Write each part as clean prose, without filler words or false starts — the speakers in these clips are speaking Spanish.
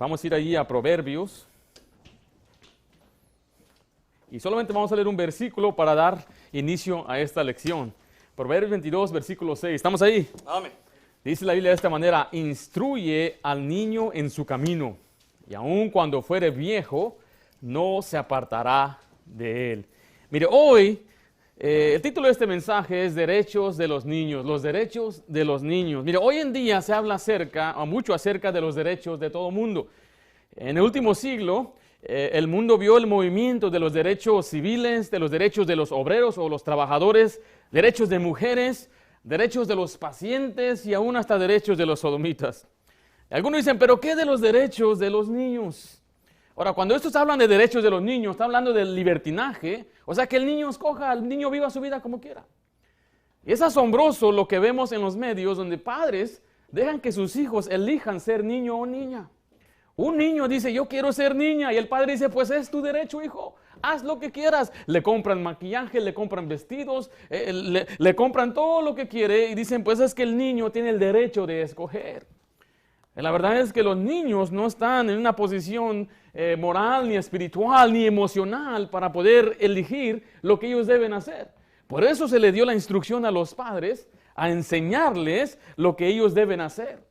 Vamos a ir allí a Proverbios. Y solamente vamos a leer un versículo para dar inicio a esta lección. Proverbios 22, versículo 6. ¿Estamos ahí? Amén. Dice la Biblia de esta manera: instruye al niño en su camino, y aun cuando fuere viejo, no se apartará de él. Mire, hoy el título de este mensaje es Derechos de los niños, los derechos de los niños. Mire, hoy en día se habla mucho acerca de los derechos de todo mundo. En el último siglo, el mundo vio el movimiento de los derechos civiles, de los derechos de los obreros o los trabajadores, derechos de mujeres, derechos de los pacientes y aún hasta derechos de los sodomitas. Algunos dicen, ¿pero qué de los derechos de los niños? Ahora, cuando estos hablan de derechos de los niños, está hablando del libertinaje, o sea, que el niño escoja, el niño viva su vida como quiera. Y es asombroso lo que vemos en los medios, donde padres dejan que sus hijos elijan ser niño o niña. Un niño dice, yo quiero ser niña, y el padre dice, pues es tu derecho, hijo, haz lo que quieras. Le compran maquillaje, le compran vestidos, le compran todo lo que quiere, y dicen, pues es que el niño tiene el derecho de escoger. La verdad es que los niños no están en una posición moral, ni espiritual, ni emocional para poder elegir lo que ellos deben hacer. Por eso se le dio la instrucción a los padres a enseñarles lo que ellos deben hacer.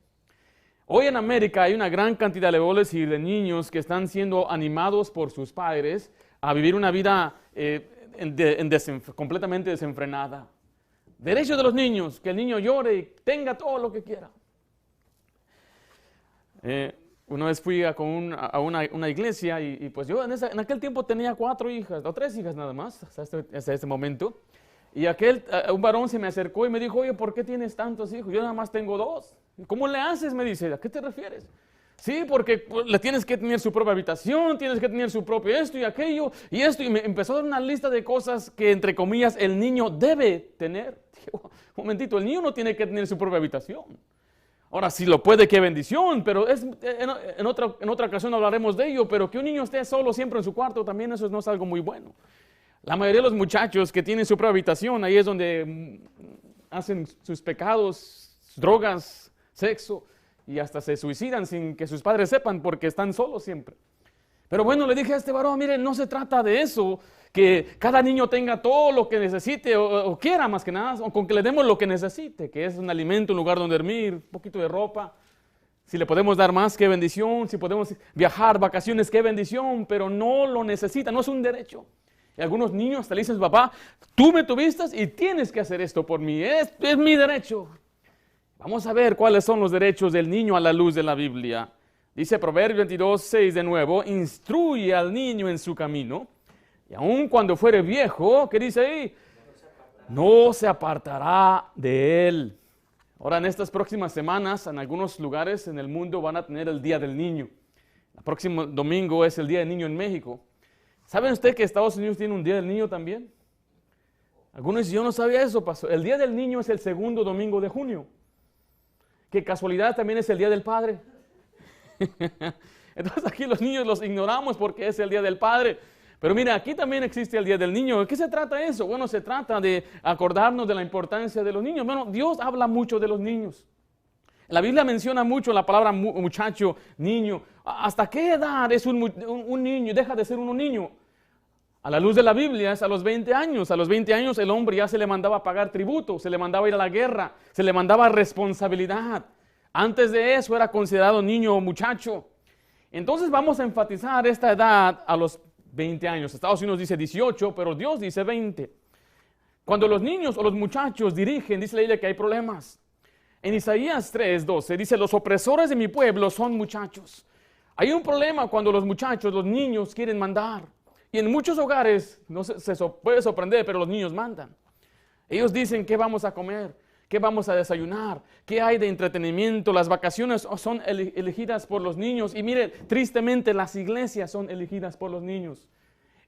Hoy en América hay una gran cantidad de niños que están siendo animados por sus padres a vivir una vida completamente desenfrenada. Derecho de los niños, que el niño llore y tenga todo lo que quiera. Una vez fui a una iglesia y pues yo en aquel tiempo tenía 4 hijas, o 3 hijas nada más, hasta este momento. Y un varón se me acercó y me dijo, oye, ¿por qué tienes tantos hijos? Yo nada más tengo 2. ¿Cómo le haces? Me dice, ¿a qué te refieres? Sí, porque le tienes que tener su propia habitación, tienes que tener su propio esto y aquello y esto. Y me empezó a dar una lista de cosas que, entre comillas, el niño debe tener. Digo, un momentito, el niño no tiene que tener su propia habitación. Ahora, si lo puede, qué bendición, pero en otra ocasión hablaremos de ello, pero que un niño esté solo siempre en su cuarto, también eso no es algo muy bueno. La mayoría de los muchachos que tienen su propia habitación, ahí es donde hacen sus pecados, drogas, sexo, y hasta se suicidan sin que sus padres sepan porque están solos siempre. Pero bueno, le dije a este varón, mire, no se trata de eso, que cada niño tenga todo lo que necesite o quiera más que nada, o con que le demos lo que necesite, que es un alimento, un lugar donde dormir, un poquito de ropa. Si le podemos dar más, qué bendición. Si podemos viajar, vacaciones, qué bendición, pero no lo necesita, no es un derecho. Y algunos niños hasta le dicen, papá, tú me tuviste y tienes que hacer esto por mí, es mi derecho. Vamos a ver cuáles son los derechos del niño a la luz de la Biblia. Dice Proverbios 22, 6 de nuevo, instruye al niño en su camino, y aun cuando fuere viejo, ¿qué dice ahí? No se apartará de él. Ahora, en estas próximas semanas, en algunos lugares en el mundo van a tener el Día del Niño. El próximo domingo es el Día del Niño en México. ¿Saben ustedes que Estados Unidos tiene un Día del Niño también? Algunos dicen, yo no sabía eso, pastor. El Día del Niño es el segundo domingo de junio. Qué casualidad, también es el Día del Padre. Entonces aquí los niños los ignoramos porque es el Día del Padre. Pero mira, aquí también existe el Día del Niño. ¿De qué se trata eso? Bueno, se trata de acordarnos de la importancia de los niños. Bueno, Dios habla mucho de los niños. La Biblia menciona mucho la palabra muchacho, niño. ¿Hasta qué edad es un niño? Deja de ser un niño. A la luz de la Biblia es a los 20 años. A los 20 años el hombre ya se le mandaba a pagar tributo, se le mandaba a ir a la guerra, se le mandaba responsabilidad. Antes de eso era considerado niño o muchacho. Entonces vamos a enfatizar esta edad a los 20 años. Estados Unidos dice 18, pero Dios dice 20. Cuando los niños o los muchachos dirigen, dice la Biblia que hay problemas. En Isaías 3:12 dice, los opresores de mi pueblo son muchachos. Hay un problema cuando los muchachos, los niños quieren mandar. Y en muchos hogares, no se puede sorprender, pero los niños mandan. Ellos dicen qué vamos a comer, qué vamos a desayunar, qué hay de entretenimiento. Las vacaciones son elegidas por los niños. Y mire, tristemente las iglesias son elegidas por los niños.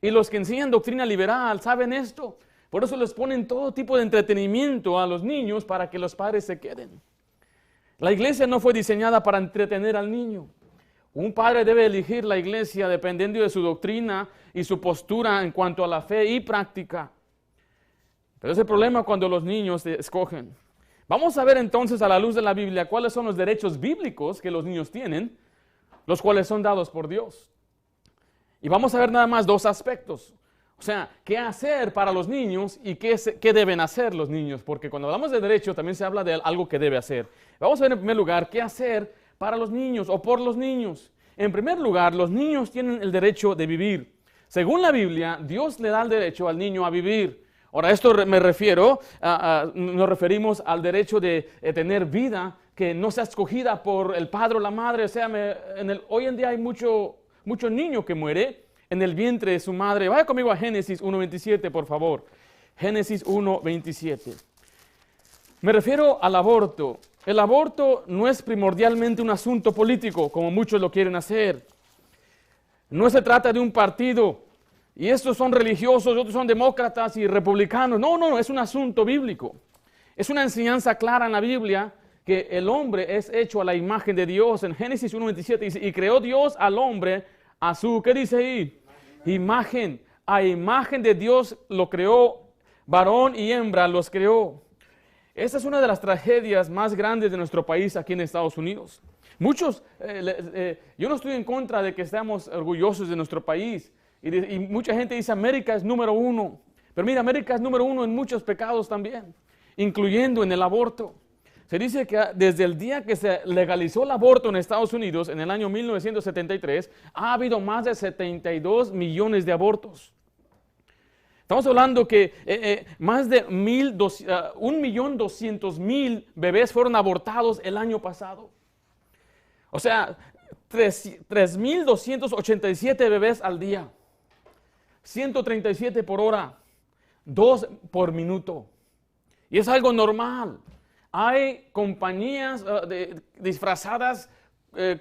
Y los que enseñan doctrina liberal saben esto. Por eso les ponen todo tipo de entretenimiento a los niños para que los padres se queden. La iglesia no fue diseñada para entretener al niño. Un padre debe elegir la iglesia dependiendo de su doctrina y su postura en cuanto a la fe y práctica. Pero es el problema cuando los niños escogen. Vamos a ver entonces a la luz de la Biblia cuáles son los derechos bíblicos que los niños tienen, los cuales son dados por Dios. Y vamos a ver nada más dos aspectos. O sea, qué hacer para los niños y qué deben hacer los niños. Porque cuando hablamos de derecho también se habla de algo que debe hacer. Vamos a ver en primer lugar qué hacer para los niños o por los niños. En primer lugar, los niños tienen el derecho de vivir. Según la Biblia, Dios le da el derecho al niño a vivir. Ahora, esto nos referimos al derecho de tener vida que no sea escogida por el padre o la madre. O sea, hoy en día hay mucho niño que muere en el vientre de su madre. Vaya conmigo a Génesis 1:27, por favor. Génesis 1:27. Me refiero al aborto. El aborto no es primordialmente un asunto político, como muchos lo quieren hacer. No se trata de un partido, y estos son religiosos, otros son demócratas y republicanos. No, es un asunto bíblico. Es una enseñanza clara en la Biblia que el hombre es hecho a la imagen de Dios. En Génesis 1:27 dice, y creó Dios al hombre a su, ¿qué dice ahí? Imagen. A imagen de Dios lo creó, varón y hembra los creó. Esta es una de las tragedias más grandes de nuestro país aquí en Estados Unidos. Muchos, yo no estoy en contra de que estemos orgullosos de nuestro país. Y mucha gente dice, América es número uno. Pero mira, América es número uno en muchos pecados también, incluyendo en el aborto. Se dice que desde el día que se legalizó el aborto en Estados Unidos, en el año 1973, ha habido más de 72 millones de abortos. Estamos hablando que más de 1.200.000 bebés fueron abortados el año pasado. O sea, 3.287 bebés al día, 137 por hora, 2 por minuto. Y es algo normal. Hay compañías disfrazadas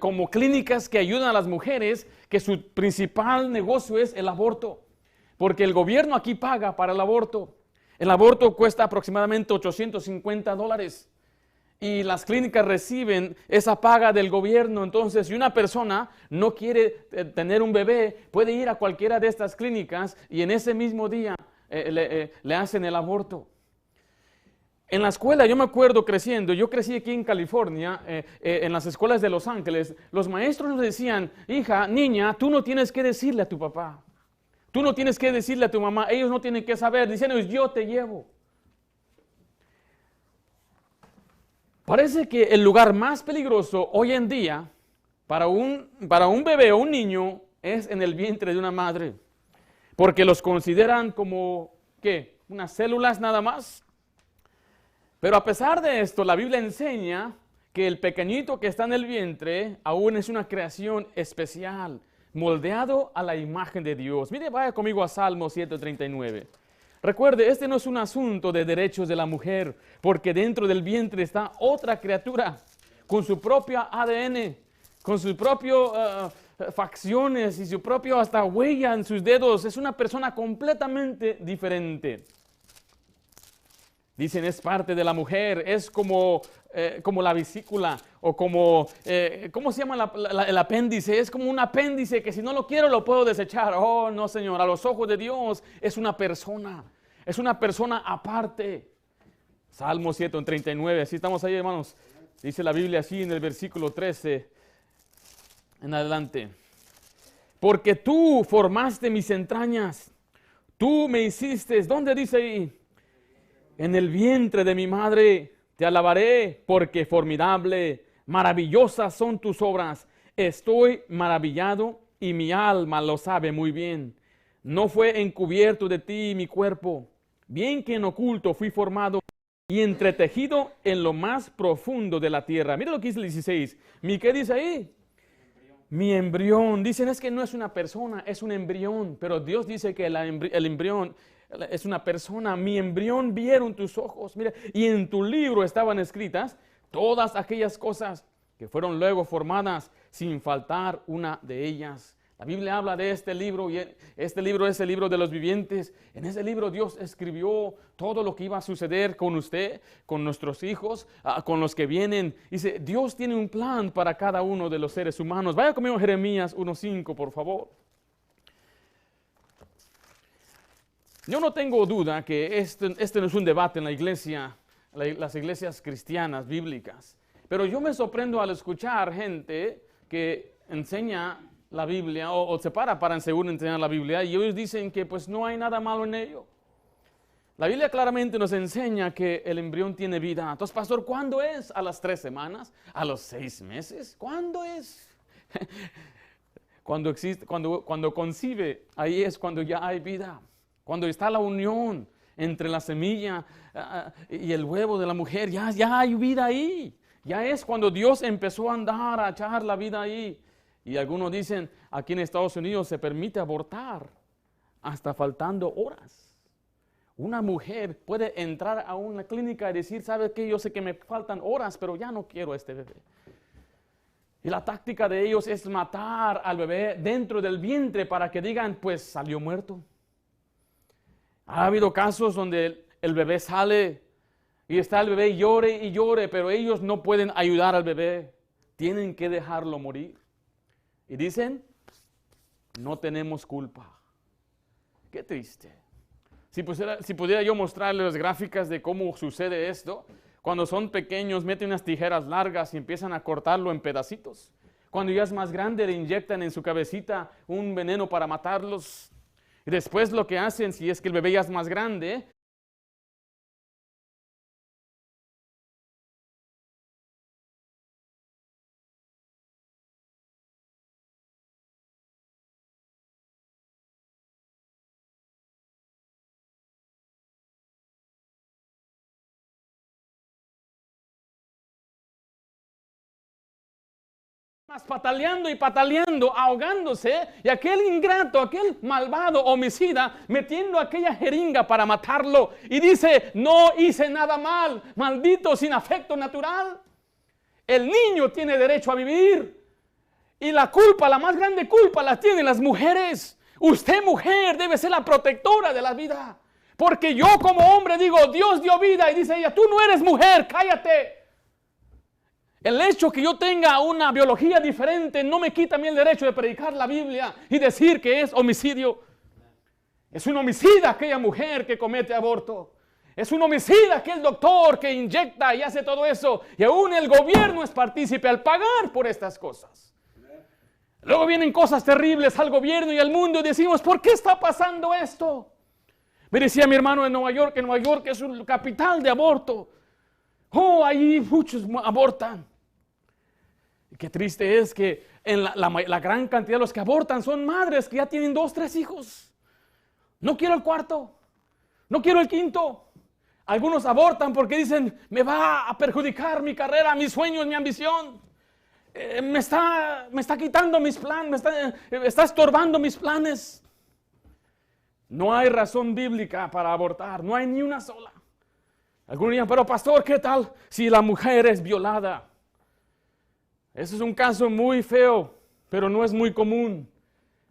como clínicas que ayudan a las mujeres, que su principal negocio es el aborto. Porque el gobierno aquí paga para el aborto. El aborto cuesta aproximadamente $850. Y las clínicas reciben esa paga del gobierno. Entonces, si una persona no quiere tener un bebé, puede ir a cualquiera de estas clínicas y en ese mismo día le hacen el aborto. En la escuela, yo me acuerdo creciendo, yo crecí aquí en California, en las escuelas de Los Ángeles, los maestros nos decían, hija, niña, tú no tienes que decirle a tu papá, tú no tienes que decirle a tu mamá, ellos no tienen que saber, dicen ellos, yo te llevo. Parece que el lugar más peligroso hoy en día para un bebé o un niño es en el vientre de una madre, porque los consideran como, ¿qué? Unas células nada más. Pero a pesar de esto, la Biblia enseña que el pequeñito que está en el vientre aún es una creación especial, moldeado a la imagen de Dios. Mire, vaya conmigo a Salmo 139. Recuerde, este no es un asunto de derechos de la mujer, porque dentro del vientre está otra criatura con su propia ADN, con sus propias facciones y su propia hasta huella en sus dedos. Es una persona completamente diferente. Dicen, es parte de la mujer, es como la vesícula o como, ¿cómo se llama el apéndice? Es como un apéndice que si no lo quiero lo puedo desechar. Oh, no, Señor, a los ojos de Dios es una persona aparte. Salmo 139, así estamos ahí, hermanos. Dice la Biblia así en el versículo 13 en adelante. Porque tú formaste mis entrañas, tú me hiciste, ¿dónde dice ahí? En el vientre de mi madre te alabaré, porque formidable, maravillosas son tus obras. Estoy maravillado y mi alma lo sabe muy bien. No fue encubierto de ti mi cuerpo, bien que en oculto fui formado y entretejido en lo más profundo de la tierra. Mira lo que dice el 16. ¿Qué dice ahí? Mi embrión. Dicen es que no es una persona, es un embrión, pero Dios dice que el embrión es una persona. Mi embrión vieron tus ojos, mira, y en tu libro estaban escritas todas aquellas cosas que fueron luego formadas sin faltar una de ellas. La Biblia habla de este libro y este libro es el libro de los vivientes. En ese libro Dios escribió todo lo que iba a suceder con usted, con nuestros hijos, con los que vienen. Dice, Dios tiene un plan para cada uno de los seres humanos. Vaya conmigo a Jeremías 1:5, por favor. Yo no tengo duda que este no es un debate en la iglesia, las iglesias cristianas, bíblicas. Pero yo me sorprendo al escuchar gente que enseña la Biblia o se para según enseñar la Biblia y ellos dicen que pues no hay nada malo en ello. La Biblia claramente nos enseña que el embrión tiene vida. Entonces, pastor, ¿cuándo es? ¿A las 3 semanas? ¿A los 6 meses? ¿Cuándo es? Cuando existe, cuando concibe, ahí es cuando ya hay vida. Cuando está la unión entre la semilla y el huevo de la mujer, ya hay vida ahí. Ya es cuando Dios empezó a andar, a echar la vida ahí. Y algunos dicen, aquí en Estados Unidos se permite abortar hasta faltando horas. Una mujer puede entrar a una clínica y decir, ¿sabe qué? Yo sé que me faltan horas, pero ya no quiero este bebé. Y la táctica de ellos es matar al bebé dentro del vientre para que digan, pues salió muerto. Ha habido casos donde el bebé sale y está el bebé llore y llore, pero ellos no pueden ayudar al bebé. Tienen que dejarlo morir. Y dicen, no tenemos culpa. Qué triste. Si pudiera yo mostrarles las gráficas de cómo sucede esto, cuando son pequeños meten unas tijeras largas y empiezan a cortarlo en pedacitos. Cuando ya es más grande le inyectan en su cabecita un veneno para matarlos. Y después lo que hacen, si es que el bebé ya es más grande, pataleando y pataleando, ahogándose, y aquel ingrato, aquel malvado homicida, metiendo aquella jeringa para matarlo, y dice, no hice nada mal, maldito sin afecto natural. El niño tiene derecho a vivir, y la culpa, la más grande culpa, la tienen las mujeres. Usted, mujer, debe ser la protectora de la vida, porque yo como hombre digo, Dios dio vida, y dice ella, tú no eres mujer, cállate. El hecho que yo tenga una biología diferente no me quita a mí el derecho de predicar la Biblia y decir que es homicidio. Es un homicida aquella mujer que comete aborto. Es un homicida aquel doctor que inyecta y hace todo eso. Y aún el gobierno es partícipe al pagar por estas cosas. Luego vienen cosas terribles al gobierno y al mundo y decimos, ¿por qué está pasando esto? Me decía mi hermano en Nueva York es un capital de aborto. Oh, ahí muchos abortan. Y qué triste es que en la gran cantidad de los que abortan son madres que ya tienen 2, 3 hijos. No quiero el cuarto, no quiero el quinto. Algunos abortan porque dicen, me va a perjudicar mi carrera, mis sueños, mi ambición. Me está quitando mis planes, me está estorbando mis planes. No hay razón bíblica para abortar, no hay ni una sola. Algunos dirán, pero pastor, ¿qué tal si la mujer es violada? Ese es un caso muy feo, pero no es muy común.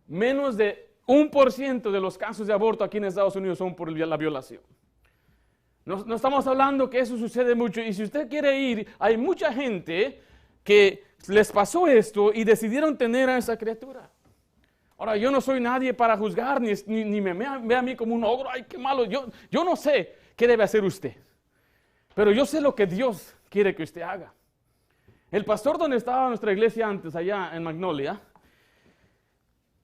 Menos de 1% de los casos de aborto aquí en Estados Unidos son por la violación. No estamos hablando que eso sucede mucho. Y si usted quiere ir, hay mucha gente que les pasó esto y decidieron tener a esa criatura. Ahora, yo no soy nadie para juzgar, ni me ve a mí como un ogro. Ay, qué malo. Yo no sé qué debe hacer usted. Pero yo sé lo que Dios quiere que usted haga. El pastor donde estaba nuestra iglesia antes, allá en Magnolia,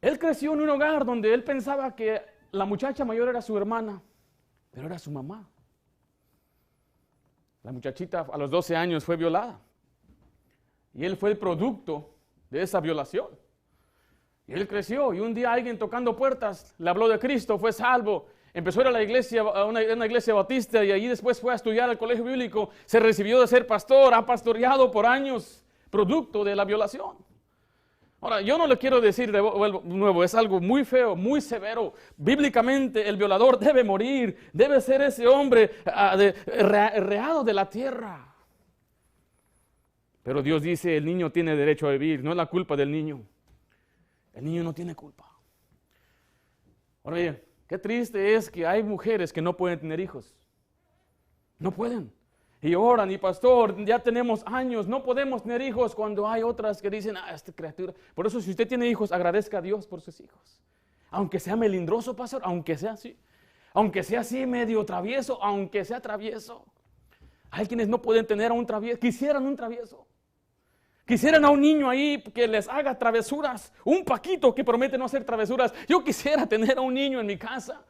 él creció en un hogar donde él pensaba que la muchacha mayor era su hermana, pero era su mamá. La muchachita a los 12 años fue violada. Y él fue el producto de esa violación. Y él creció y un día alguien tocando puertas le habló de Cristo, fue salvo. Empezó a ir a la iglesia, a una iglesia bautista y allí después fue a estudiar al colegio bíblico. Se recibió de ser pastor, ha pastoreado por años, producto de la violación. Ahora, yo no le quiero decir de nuevo, es algo muy feo, muy severo. Bíblicamente el violador debe morir, debe ser ese hombre reado de la tierra. Pero Dios dice, el niño tiene derecho a vivir, no es la culpa del niño. El niño no tiene culpa. Ahora bien, qué triste es que hay mujeres que no pueden tener hijos. No pueden. Y oran, y pastor, ya tenemos años, no podemos tener hijos, cuando hay otras que dicen, esta criatura. Por eso, si usted tiene hijos, agradezca a Dios por sus hijos. Aunque sea melindroso, pastor, aunque sea así medio travieso, aunque sea travieso. Hay quienes no pueden tener a un travieso, quisieran un travieso. Quisieran a un niño ahí que les haga travesuras. Un Paquito que promete no hacer travesuras. Yo quisiera tener a un niño en mi casa.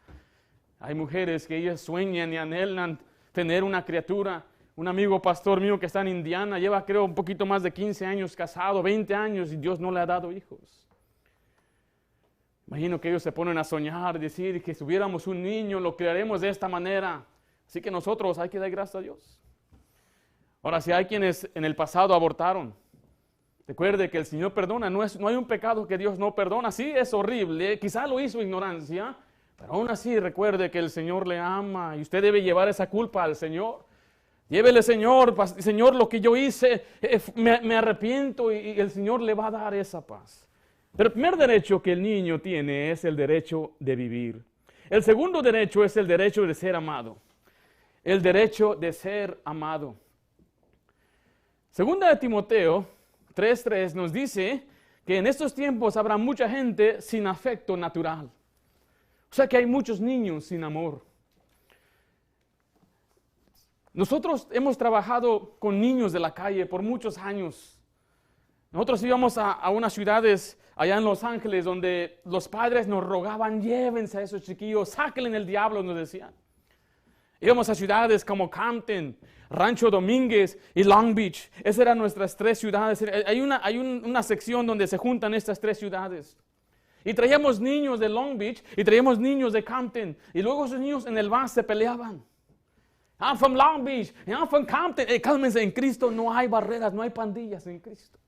Hay mujeres que ellas sueñan y anhelan tener una criatura. Un amigo pastor mío que está en Indiana lleva creo un poquito más de 15 años casado, 20 años y Dios no le ha dado hijos. Imagino que ellos se ponen a soñar, decir que si tuviéramos un niño lo criaremos de esta manera. Así que nosotros hay que dar gracias a Dios. Ahora, si hay quienes en el pasado abortaron, recuerde que el Señor perdona, no hay un pecado que Dios no perdona. Sí, es horrible, quizá lo hizo ignorancia, pero aún así recuerde que el Señor le ama y usted debe llevar esa culpa al Señor. Llévele, Señor, Señor, lo que yo hice, me arrepiento y el Señor le va a dar esa paz. Pero el primer derecho que el niño tiene es el derecho de vivir. El segundo derecho es el derecho de ser amado. El derecho de ser amado. Segunda de Timoteo 3:3 nos dice que en estos tiempos habrá mucha gente sin afecto natural. O sea que hay muchos niños sin amor. Nosotros hemos trabajado con niños de la calle por muchos años. Nosotros íbamos a unas ciudades allá en Los Ángeles donde los padres nos rogaban, llévense a esos chiquillos, sáquenle el diablo, nos decían. Íbamos a ciudades como Compton, Rancho Domínguez y Long Beach. Esas eran nuestras tres ciudades. Hay una sección donde se juntan estas tres ciudades. Y traíamos niños de Long Beach y traíamos niños de Compton. Y luego esos niños en el bus se peleaban. I'm from Long Beach, I'm from Compton. Cálmense, en Cristo no hay barreras, no hay pandillas en Cristo.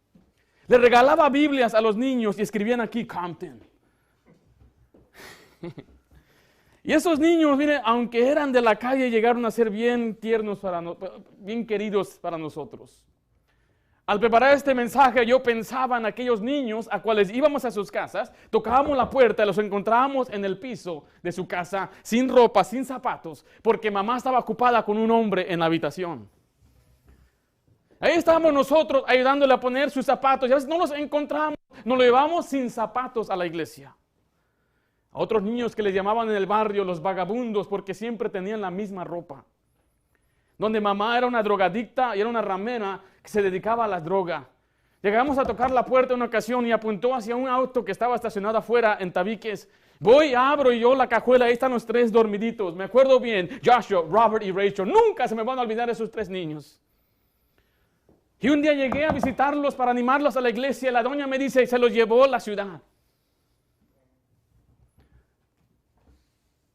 Le regalaba Biblias a los niños y escribían aquí Compton. Y esos niños, miren, aunque eran de la calle, llegaron a ser bien tiernos, bien queridos para nosotros. Al preparar este mensaje, yo pensaba en aquellos niños a cuales íbamos a sus casas, tocábamos la puerta y los encontrábamos en el piso de su casa, sin ropa, sin zapatos, porque mamá estaba ocupada con un hombre en la habitación. Ahí estábamos nosotros ayudándole a poner sus zapatos. Y a veces no los encontramos, nos lo llevamos sin zapatos a la iglesia. A otros niños que les llamaban en el barrio los vagabundos porque siempre tenían la misma ropa. Donde mamá era una drogadicta y era una ramera que se dedicaba a la droga. Llegamos a tocar la puerta una ocasión y apuntó hacia un auto que estaba estacionado afuera en Tabiques. Voy, abro y yo la cajuela, ahí están los tres dormiditos. Me acuerdo bien, Joshua, Robert y Rachel. Nunca se me van a olvidar esos tres niños. Y un día llegué a visitarlos para animarlos a la iglesia. La doña me dice, se los llevó a la ciudad.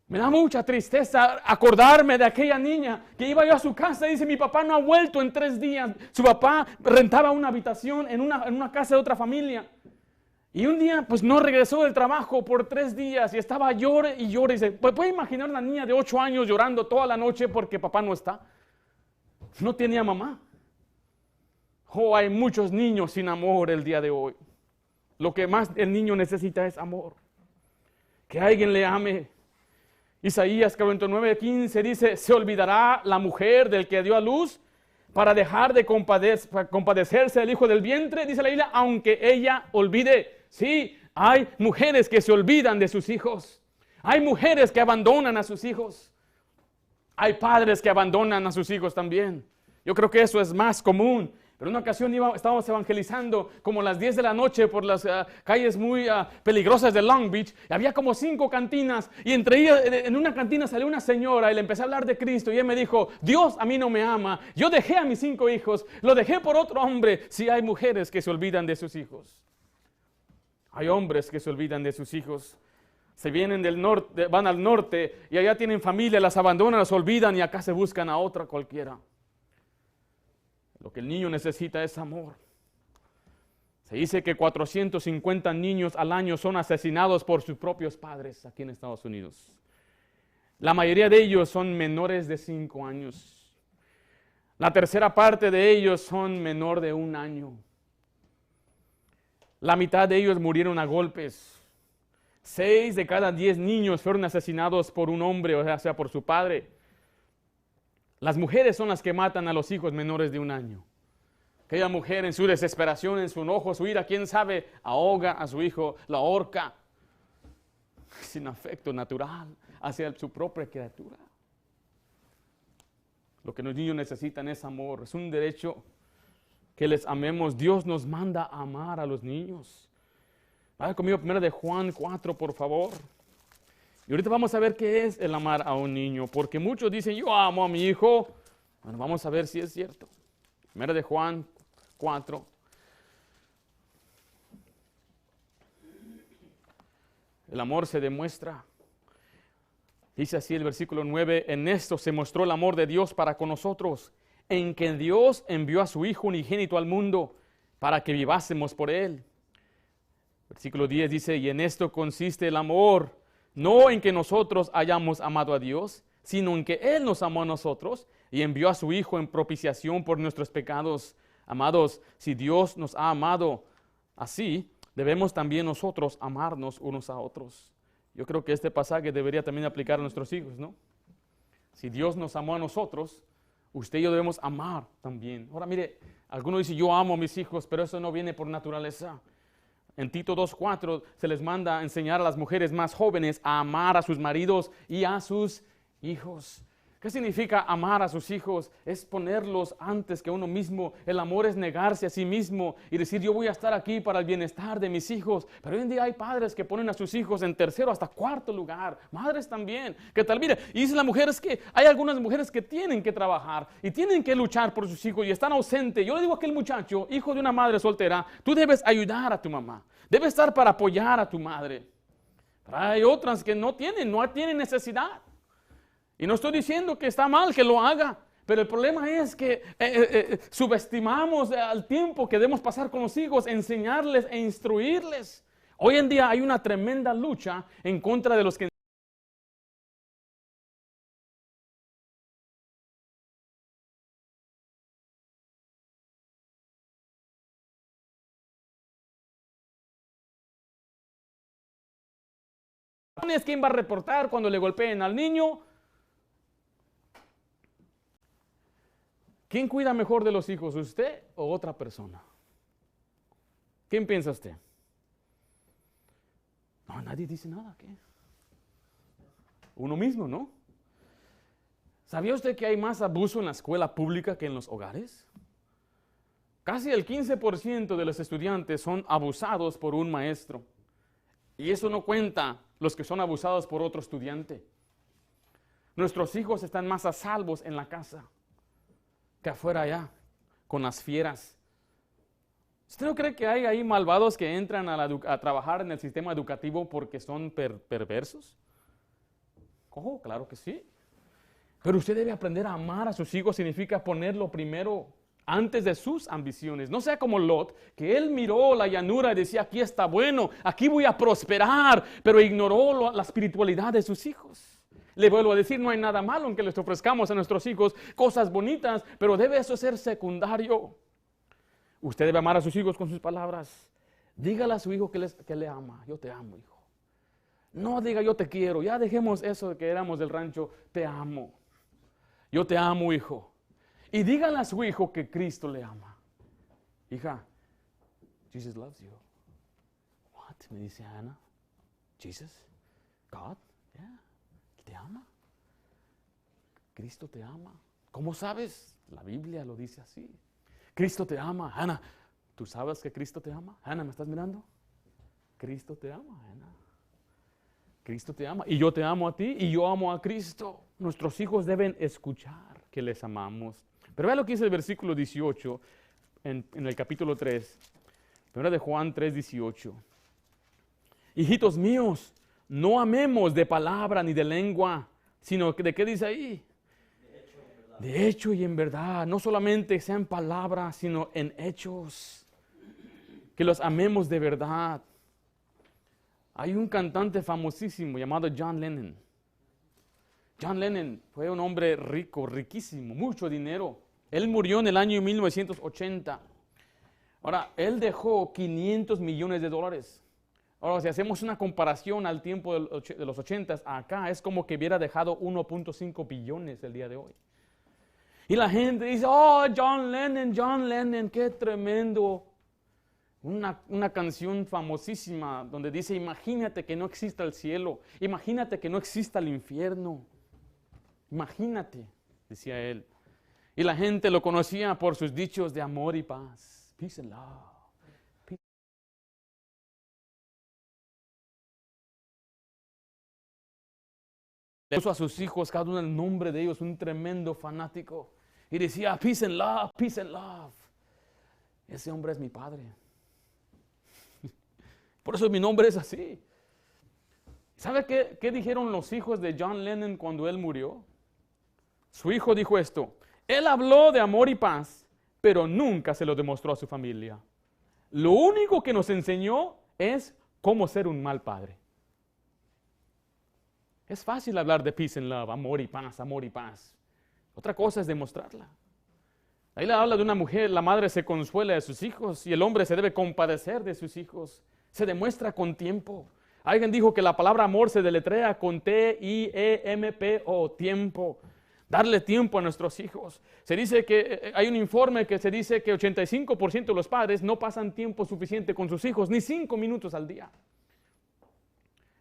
Me da mucha tristeza acordarme de aquella niña que iba yo a su casa y dice, mi papá no ha vuelto en 3 días. Su papá rentaba una habitación en una casa de otra familia. Y un día pues no regresó del trabajo por 3 días y estaba llore y llore. Y dice, ¿puede imaginar una niña de 8 años llorando toda la noche porque papá no está? No tenía mamá. Oh, hay muchos niños sin amor el día de hoy. Lo que más el niño necesita es amor. Que alguien le ame. Isaías 49:15 dice, ¿se olvidará la mujer del que dio a luz para dejar de compadecerse del hijo del vientre? Dice la Biblia, aunque ella olvide. Sí, hay mujeres que se olvidan de sus hijos. Hay mujeres que abandonan a sus hijos. Hay padres que abandonan a sus hijos también. Yo creo que eso es más común. Pero en una ocasión estábamos evangelizando como a las 10 de la noche por las calles muy peligrosas de Long Beach. Y había como 5 cantinas y entre ellas, en una cantina salió una señora y le empecé a hablar de Cristo. Y ella me dijo, Dios a mí no me ama. Yo dejé a mis 5 hijos, lo dejé por otro hombre. Sí, hay mujeres que se olvidan de sus hijos. Hay hombres que se olvidan de sus hijos. Se vienen del norte, van al norte y allá tienen familia, las abandonan, las olvidan y acá se buscan a otra cualquiera. Lo que el niño necesita es amor. Se dice que 450 niños al año son asesinados por sus propios padres aquí en Estados Unidos. La mayoría de ellos son menores de 5 años. La tercera parte de ellos son menor de 1 año. La mitad de ellos murieron a golpes. 6 de cada 10 niños fueron asesinados por un hombre, o sea, por su padre. Las mujeres son las que matan a los hijos menores de 1 año. Aquella mujer en su desesperación, en su enojo, su ira, quién sabe, ahoga a su hijo, lo ahorca. Sin afecto natural hacia su propia criatura. Lo que los niños necesitan es amor, es un derecho que les amemos. Dios nos manda a amar a los niños. Vaya conmigo primero de Juan 4, por favor. Y ahorita vamos a ver qué es el amar a un niño, porque muchos dicen, yo amo a mi hijo. Bueno, vamos a ver si es cierto. Primero de Juan 4. El amor se demuestra. Dice así el versículo 9, en esto se mostró el amor de Dios para con nosotros, en que Dios envió a su Hijo unigénito al mundo para que vivásemos por Él. Versículo 10 dice, y en esto consiste el amor, no en que nosotros hayamos amado a Dios, sino en que Él nos amó a nosotros y envió a su Hijo en propiciación por nuestros pecados. Amados, si Dios nos ha amado así, debemos también nosotros amarnos unos a otros. Yo creo que este pasaje debería también aplicar a nuestros hijos, ¿no? Si Dios nos amó a nosotros, usted y yo debemos amar también. Ahora mire, algunos dicen, yo amo a mis hijos, pero eso no viene por naturaleza. En Tito 2:4 se les manda a enseñar a las mujeres más jóvenes a amar a sus maridos y a sus hijos. ¿Qué significa amar a sus hijos? Es ponerlos antes que uno mismo. El amor es negarse a sí mismo y decir, yo voy a estar aquí para el bienestar de mis hijos. Pero hoy en día hay padres que ponen a sus hijos en tercero hasta cuarto lugar. Madres también. ¿Qué tal? Mire, y dice la mujer, es que hay algunas mujeres que tienen que trabajar y tienen que luchar por sus hijos y están ausentes. Yo le digo a aquel muchacho, hijo de una madre soltera, tú debes ayudar a tu mamá. Debes estar para apoyar a tu madre. Pero hay otras que no tienen necesidad. Y no estoy diciendo que está mal que lo haga, pero el problema es que subestimamos al tiempo que debemos pasar con los hijos, enseñarles e instruirles. Hoy en día hay una tremenda lucha en contra de los que ¿quién va a reportar cuando le golpeen al niño? ¿Quién cuida mejor de los hijos, usted o otra persona? ¿Quién piensa usted? No, nadie dice nada. ¿Qué? Uno mismo, ¿no? ¿Sabía usted que hay más abuso en la escuela pública que en los hogares? Casi el 15% de los estudiantes son abusados por un maestro. Y eso no cuenta los que son abusados por otro estudiante. Nuestros hijos están más a salvos en la casa que afuera allá, con las fieras. ¿Usted no cree que hay ahí malvados que entran a trabajar en el sistema educativo porque son perversos? Oh, claro que sí. Pero usted debe aprender a amar a sus hijos, significa ponerlo primero antes de sus ambiciones. No sea como Lot, que él miró la llanura y decía, aquí está bueno, aquí voy a prosperar, pero ignoró la espiritualidad de sus hijos. Le vuelvo a decir, no hay nada malo en que les ofrezcamos a nuestros hijos cosas bonitas, pero debe eso ser secundario. Usted debe amar a sus hijos con sus palabras. Dígale a su hijo que le ama. Yo te amo, hijo. No diga yo te quiero. Ya dejemos eso de que éramos del rancho. Te amo. Yo te amo, hijo. Y dígale a su hijo que Cristo le ama. Hija, Jesus loves you. What? Me dice Ana. Jesus? God? Yeah. ¿Te ama? Cristo te ama. ¿Cómo sabes? La Biblia lo dice así. Cristo te ama. Ana, ¿tú sabes que Cristo te ama? Ana, ¿me estás mirando? Cristo te ama, Ana. Cristo te ama. Y yo te amo a ti y yo amo a Cristo. Nuestros hijos deben escuchar que les amamos. Pero vea lo que dice el versículo 18 en el capítulo 3. Primera de Juan 3:18. Hijitos míos, no amemos de palabra ni de lengua, sino de qué dice ahí. De hecho y en verdad. No solamente sea en palabras, sino en hechos. Que los amemos de verdad. Hay un cantante famosísimo llamado John Lennon. John Lennon fue un hombre rico, riquísimo, mucho dinero. Él murió en el año 1980. Ahora, él dejó $500 millones. Ahora, si hacemos una comparación al tiempo de los 80s, acá es como que hubiera dejado 1.5 billones el día de hoy. Y la gente dice, oh, John Lennon, qué tremendo. Una canción famosísima donde dice, imagínate que no exista el cielo, imagínate que no exista el infierno. Imagínate, decía él. Y la gente lo conocía por sus dichos de amor y paz. Peace and love. Le puso a sus hijos, cada uno el nombre de ellos, un tremendo fanático. Y decía, peace and love, peace and love. Ese hombre es mi padre. Por eso mi nombre es así. ¿Sabe qué dijeron los hijos de John Lennon cuando él murió? Su hijo dijo esto: él habló de amor y paz, pero nunca se lo demostró a su familia. Lo único que nos enseñó es cómo ser un mal padre. Es fácil hablar de peace and love, amor y paz, amor y paz. Otra cosa es demostrarla. Ahí le habla de una mujer, la madre se consuela de sus hijos y el hombre se debe compadecer de sus hijos. Se demuestra con tiempo. Alguien dijo que la palabra amor se deletrea con T-I-E-M-P-O, tiempo. Darle tiempo a nuestros hijos. Se dice que hay un informe que se dice que 85% de los padres no pasan tiempo suficiente con sus hijos, ni 5 minutos al día.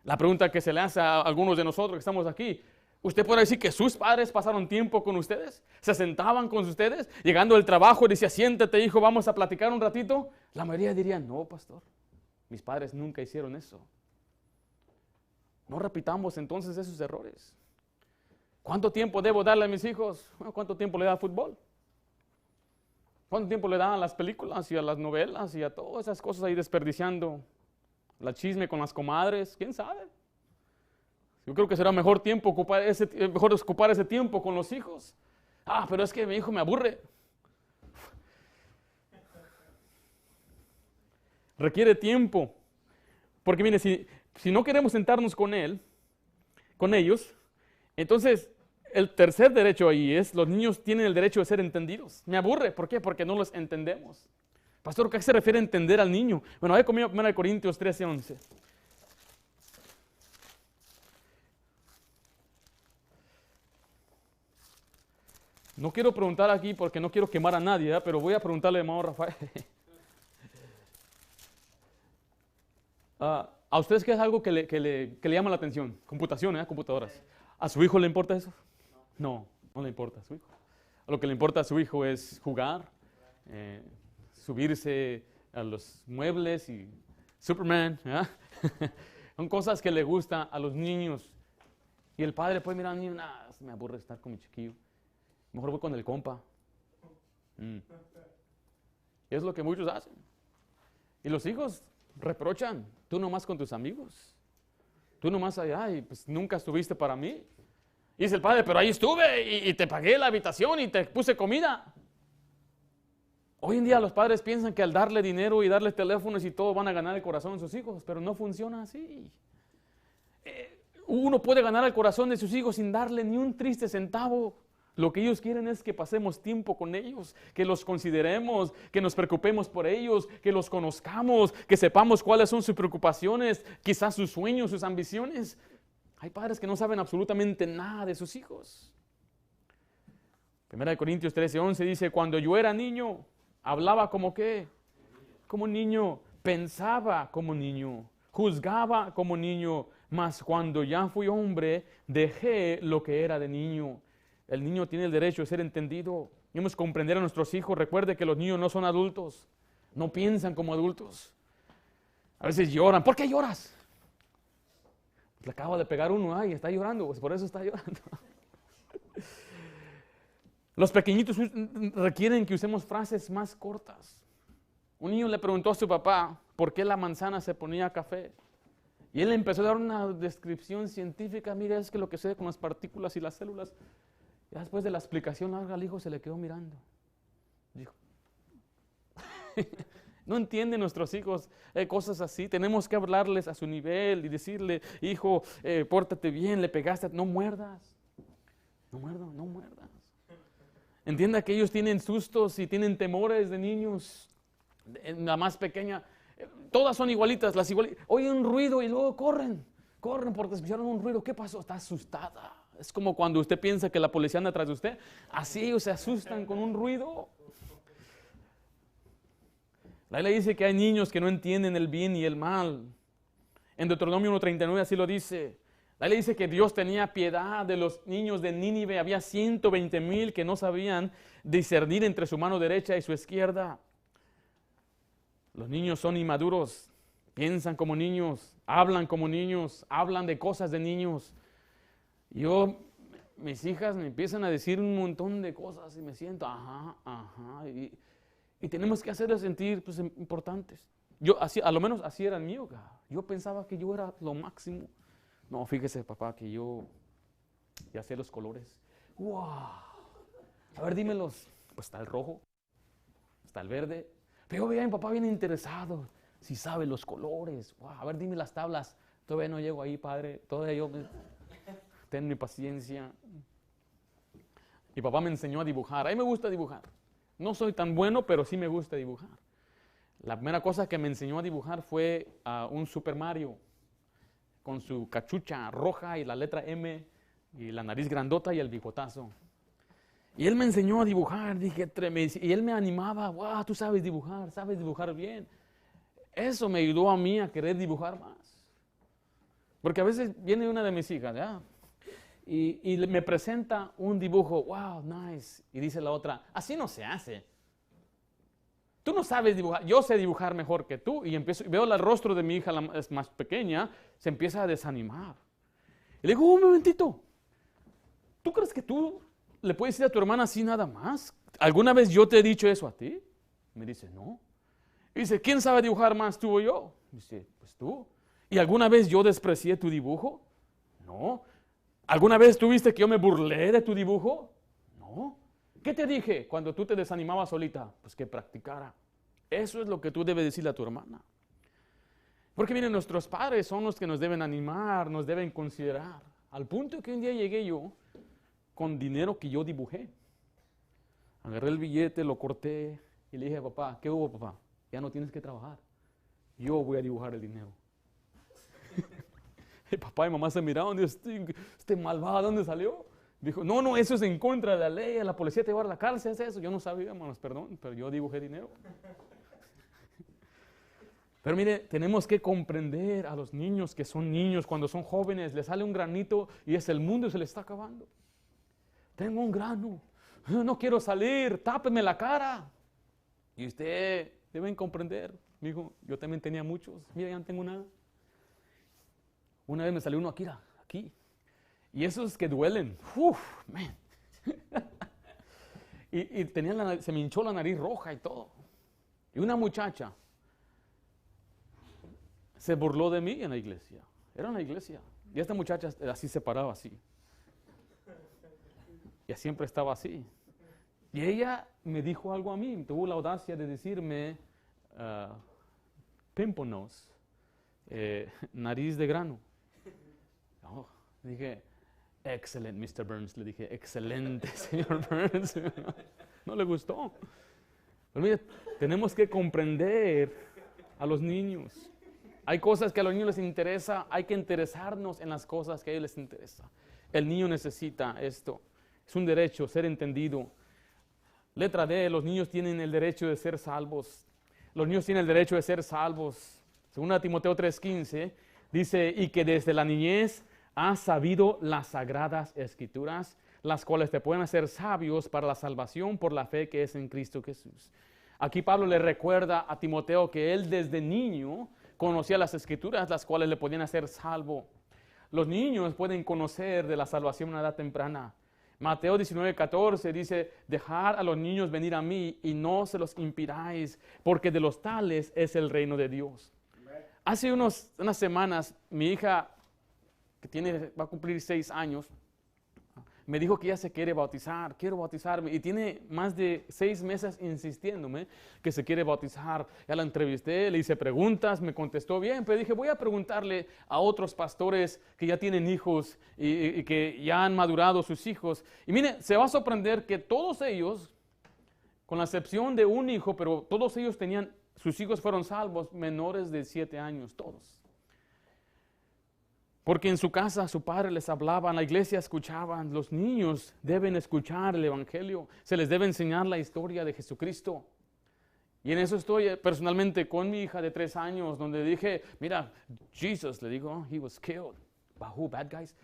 La pregunta que se le hace a algunos de nosotros que estamos aquí: ¿usted puede decir que sus padres pasaron tiempo con ustedes? ¿Se sentaban con ustedes? Llegando del trabajo decía, siéntate hijo, vamos a platicar un ratito. La mayoría diría, no pastor, mis padres nunca hicieron eso. No repitamos entonces esos errores. ¿Cuánto tiempo debo darle a mis hijos? ¿Cuánto tiempo le da al fútbol? ¿Cuánto tiempo le dan a las películas y a las novelas y a todas esas cosas ahí desperdiciando? La chisme con las comadres, ¿quién sabe? Yo creo que será mejor ocupar ese tiempo con los hijos. Ah, pero es que mi hijo me aburre. Requiere tiempo. Porque mire, si no queremos sentarnos con ellos, entonces el tercer derecho ahí es, los niños tienen el derecho de ser entendidos. Me aburre, ¿por qué? Porque no los entendemos. Pastor, ¿qué se refiere a entender al niño? Bueno, vaya conmigo a 1 Corintios 13:11. No quiero preguntar aquí porque no quiero quemar a nadie, pero voy a preguntarle a hermano Rafael. ¿A ustedes qué es algo que le llama la atención? Computación, computadoras. ¿A su hijo le importa eso? No, no le importa a su hijo. Lo que le importa a su hijo es jugar, subirse a los muebles y Superman. Son cosas que le gustan a los niños. Y el padre puede mirar al niño, me aburre estar con mi chiquillo. Mejor voy con el compa. Es lo que muchos hacen. Y los hijos reprochan, tú nomás con tus amigos. Tú nomás allá y pues nunca estuviste para mí. Y dice el padre, pero ahí estuve y te pagué la habitación y te puse comida. Hoy en día los padres piensan que al darle dinero y darle teléfonos y todo van a ganar el corazón de sus hijos, pero no funciona así. Uno puede ganar el corazón de sus hijos sin darle ni un triste centavo. Lo que ellos quieren es que pasemos tiempo con ellos, que los consideremos, que nos preocupemos por ellos, que los conozcamos, que sepamos cuáles son sus preocupaciones, quizás sus sueños, sus ambiciones. Hay padres que no saben absolutamente nada de sus hijos. 1 Corintios 13:11 dice, cuando yo era niño, hablaba como qué, como niño, pensaba como niño, juzgaba como niño, mas cuando ya fui hombre, dejé lo que era de niño. El niño tiene el derecho de ser entendido. Debemos comprender a nuestros hijos. Recuerde que los niños no son adultos. No piensan como adultos. A veces lloran. ¿Por qué lloras? Le acaba de pegar uno. Ay, está llorando. Pues por eso está llorando. Los pequeñitos requieren que usemos frases más cortas. Un niño le preguntó a su papá por qué la manzana se ponía café. Y él empezó a dar una descripción científica. Mira, es que lo que sucede con las partículas y las células. Y después de la explicación larga, el hijo se le quedó mirando. Dijo, no entienden nuestros hijos cosas así. Tenemos que hablarles a su nivel y decirle, hijo, pórtate bien, le pegaste, no muerdas. No muerdas. Entienda que ellos tienen sustos y tienen temores de niños. La más pequeña, todas son igualitas, oyen un ruido y luego corren porque escucharon un ruido. ¿Qué pasó? Está asustada. Es como cuando usted piensa que la policía anda atrás de usted. Así ellos se asustan con un ruido. La Biblia dice que hay niños que no entienden el bien y el mal. En Deuteronomio 1:39 así lo dice. La Biblia dice que Dios tenía piedad de los niños de Nínive. Había 120,000 que no sabían discernir entre su mano derecha y su izquierda. Los niños son inmaduros, piensan como niños, hablan de cosas de niños. Mis hijas me empiezan a decir un montón de cosas y me siento, y tenemos que hacerles sentir pues, importantes. A lo menos así era el mío. Yo pensaba que yo era lo máximo. No, fíjese, papá, que yo ya sé los colores. ¡Wow! A ver, dímelos. Pues está el rojo, está el verde. Pero yo veía a mi papá bien interesado. Si sabe los colores. ¡Wow! A ver, dime las tablas. Todavía no llego ahí, padre. Ten mi paciencia. Mi papá me enseñó a dibujar. A mí me gusta dibujar. No soy tan bueno, pero sí me gusta dibujar. La primera cosa que me enseñó a dibujar fue un Super Mario con su cachucha roja y la letra M y la nariz grandota y el bigotazo. Y él me enseñó a dibujar, y él me animaba, wow, tú sabes dibujar bien. Eso me ayudó a mí a querer dibujar más. Porque a veces viene una de mis hijas, ¿ya? Y me presenta un dibujo, wow, nice. Y dice la otra, así no se hace. Tú no sabes dibujar, yo sé dibujar mejor que tú. Y veo el rostro de mi hija, es más pequeña, se empieza a desanimar. Y le digo, un momentito, ¿tú crees que tú le puedes decir a tu hermana así nada más? ¿Alguna vez yo te he dicho eso a ti? Me dice, no. Y dice, ¿quién sabe dibujar más, tú o yo? Dice, pues tú. ¿Y alguna vez yo desprecié tu dibujo? No. ¿Alguna vez tuviste que yo me burlé de tu dibujo? No. ¿Qué te dije cuando tú te desanimabas solita? Pues que practicara. Eso es lo que tú debes decirle a tu hermana. Porque miren, nuestros padres son los que nos deben animar, nos deben considerar. Al punto que un día llegué yo con dinero que yo dibujé. Agarré el billete, lo corté y le dije, papá, ¿qué hubo, papá? Ya no tienes que trabajar. Yo voy a dibujar el dinero. Y papá y mamá se miraron y este malvado, ¿dónde salió? Dijo, no, eso es en contra de la ley, la policía te va a llevar a la cárcel, es eso. Yo no sabía, hermanos, perdón, pero yo dibujé dinero. Pero mire, tenemos que comprender a los niños que son niños, cuando son jóvenes, les sale un granito y es el mundo y se les está acabando. Tengo un grano, no quiero salir, tápeme la cara. Y usted deben comprender, mi hijo, yo también tenía muchos, mira, ya no tengo nada. Una vez me salió uno aquí. Y esos que duelen, man. y se me hinchó la nariz roja y todo. Y una muchacha se burló de mí en la iglesia. Era una iglesia. Y esta muchacha así se paraba así. Y siempre estaba así. Y ella me dijo algo a mí. Tuvo la audacia de decirme, pimple nose, nariz de grano. Oh, dije, excelente, Mr. Burns. Le dije, excelente, señor Burns. No le gustó. Pero mire, tenemos que comprender a los niños. Hay cosas que a los niños les interesa, hay que interesarnos en las cosas que a ellos les interesa. El niño necesita esto. Es un derecho ser entendido. Letra D, los niños tienen el derecho de ser salvos. Los niños tienen el derecho de ser salvos. Según Timoteo 3:15, dice, y que desde la niñez has sabido las sagradas escrituras, las cuales te pueden hacer sabios para la salvación por la fe que es en Cristo Jesús. Aquí Pablo le recuerda a Timoteo que él desde niño conocía las escrituras, las cuales le podían hacer salvo. Los niños pueden conocer de la salvación a una edad temprana. Mateo 19:14 dice, dejad a los niños venir a mí y no se los impidáis, porque de los tales es el reino de Dios. Hace unas semanas, mi hija, que va a cumplir 6 años, me dijo que ella se quiere bautizar, quiero bautizarme, y tiene más de 6 meses insistiéndome que se quiere bautizar. Ya la entrevisté, le hice preguntas, me contestó bien, pero dije, voy a preguntarle a otros pastores que ya tienen hijos y que ya han madurado sus hijos. Y mire, se va a sorprender que todos ellos, con la excepción de un hijo, pero todos ellos sus hijos fueron salvos, menores de 7 años, todos. Porque en su casa su padre les hablaba, en la iglesia escuchaban. Los niños deben escuchar el evangelio, se les debe enseñar la historia de Jesucristo. Y en eso estoy personalmente con mi hija de 3 años, donde dije, mira, Jesus, le digo, he was killed Who, bad guys?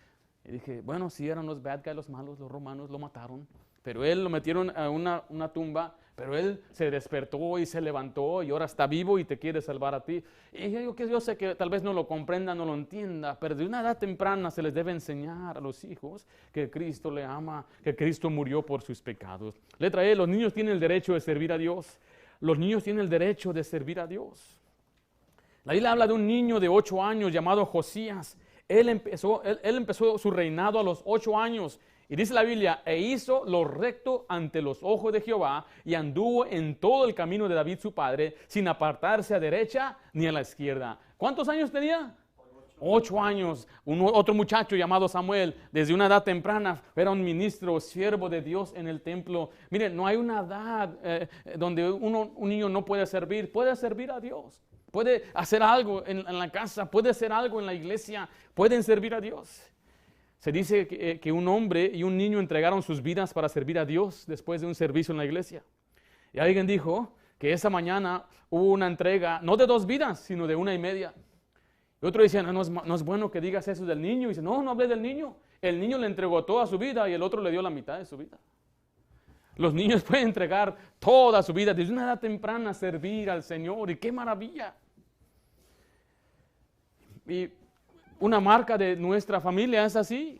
Y dije, bueno, sí eran los bad guys, los malos, los romanos lo mataron. Pero él lo metieron a una tumba, pero él se despertó y se levantó y ahora está vivo y te quiere salvar a ti. Y yo sé que tal vez no lo comprenda, no lo entienda, pero de una edad temprana se les debe enseñar a los hijos que Cristo le ama, que Cristo murió por sus pecados. Letra E, los niños tienen el derecho de servir a Dios. Los niños tienen el derecho de servir a Dios. La Biblia habla de un niño de 8 años llamado Josías. Él empezó su reinado a los 8 años. Y dice la Biblia, e hizo lo recto ante los ojos de Jehová y anduvo en todo el camino de David su padre, sin apartarse a derecha ni a la izquierda. ¿Cuántos años tenía? 8 años. Otro muchacho llamado Samuel, desde una edad temprana, era un ministro, siervo de Dios en el templo. Miren, no hay una edad donde un niño no puede servir a Dios. Puede hacer algo en la casa, puede hacer algo en la iglesia, pueden servir a Dios. Se dice que un hombre y un niño entregaron sus vidas para servir a Dios después de un servicio en la iglesia. Y alguien dijo que esa mañana hubo una entrega, no de 2 vidas, sino de 1 y media. Y otro decía, no es bueno que digas eso del niño. Y dice, no hablé del niño. El niño le entregó toda su vida y el otro le dio la mitad de su vida. Los niños pueden entregar toda su vida desde una edad temprana a servir al Señor. Y qué maravilla. Y una marca de nuestra familia es así.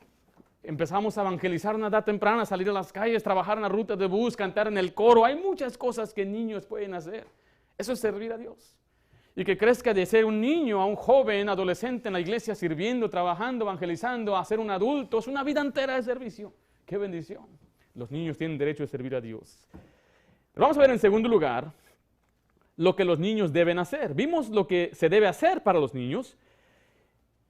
Empezamos a evangelizar a una edad temprana, salir a las calles, trabajar en la ruta de bus, cantar en el coro. Hay muchas cosas que niños pueden hacer. Eso es servir a Dios. Y que crezca de ser un niño a un joven, adolescente en la iglesia, sirviendo, trabajando, evangelizando, a ser un adulto. Es una vida entera de servicio. ¡Qué bendición! Los niños tienen derecho de servir a Dios. Pero vamos a ver en segundo lugar lo que los niños deben hacer. Vimos lo que se debe hacer para los niños.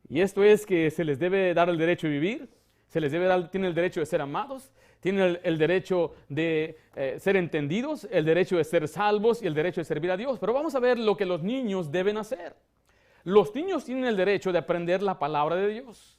Y esto es que se les debe dar el derecho de vivir, tienen el derecho de ser amados, tienen el derecho de ser entendidos, el derecho de ser salvos y el derecho de servir a Dios. Pero vamos a ver lo que los niños deben hacer. Los niños tienen el derecho de aprender la palabra de Dios.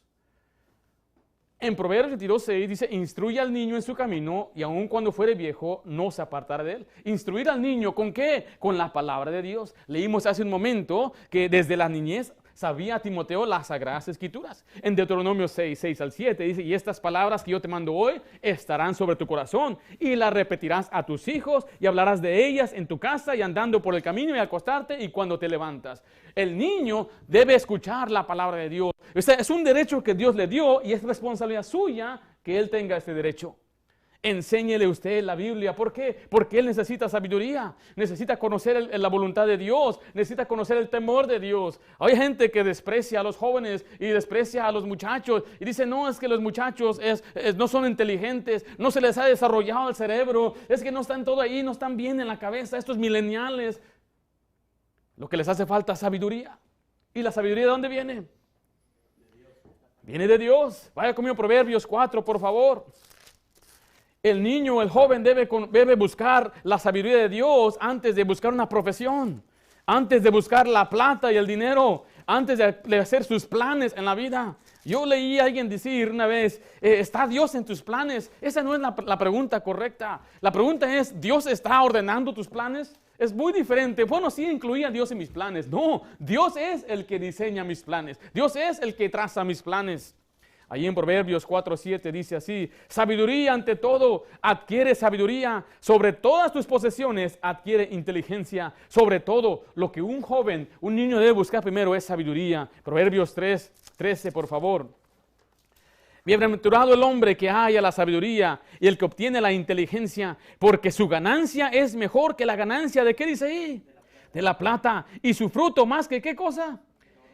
En Proverbios 22:6 dice, instruye al niño en su camino y aun cuando fuere viejo no se apartará de él. Instruir al niño, ¿con qué? Con la palabra de Dios. Leímos hace un momento que desde la niñez sabía Timoteo las Sagradas Escrituras. En Deuteronomio 6:6-7 dice, y estas palabras que yo te mando hoy estarán sobre tu corazón y las repetirás a tus hijos y hablarás de ellas en tu casa y andando por el camino y al acostarte y cuando te levantas. El niño debe escuchar la palabra de Dios. Es un derecho que Dios le dio y es responsabilidad suya que él tenga este derecho. Enséñele usted la Biblia. ¿Por qué? Porque él necesita sabiduría, necesita conocer la voluntad de Dios, necesita conocer el temor de Dios. Hay gente que desprecia a los jóvenes y desprecia a los muchachos y dice, no, es que los muchachos no son inteligentes, no se les ha desarrollado el cerebro, es que no están todo ahí, no están bien en la cabeza, estos millennials. Lo que les hace falta es sabiduría. ¿Y la sabiduría de dónde viene? Viene de Dios. Vaya conmigo a Proverbios 4, por favor. El niño, el joven debe buscar la sabiduría de Dios antes de buscar una profesión, antes de buscar la plata y el dinero, antes de hacer sus planes en la vida. Yo leí a alguien decir una vez, ¿está Dios en tus planes? Esa no es la pregunta correcta. La pregunta es, ¿Dios está ordenando tus planes? Es muy diferente. Bueno, sí incluía a Dios en mis planes. No, Dios es el que diseña mis planes. Dios es el que traza mis planes. Allí en Proverbios 4:7 dice así, sabiduría ante todo, adquiere sabiduría, sobre todas tus posesiones adquiere inteligencia, sobre todo lo que un joven, un niño debe buscar primero es sabiduría. Proverbios 3:13, por favor. Bienaventurado el hombre que halla la sabiduría y el que obtiene la inteligencia, porque su ganancia es mejor que la ganancia de, ¿qué dice ahí? De la plata, y su fruto más que, ¿qué cosa?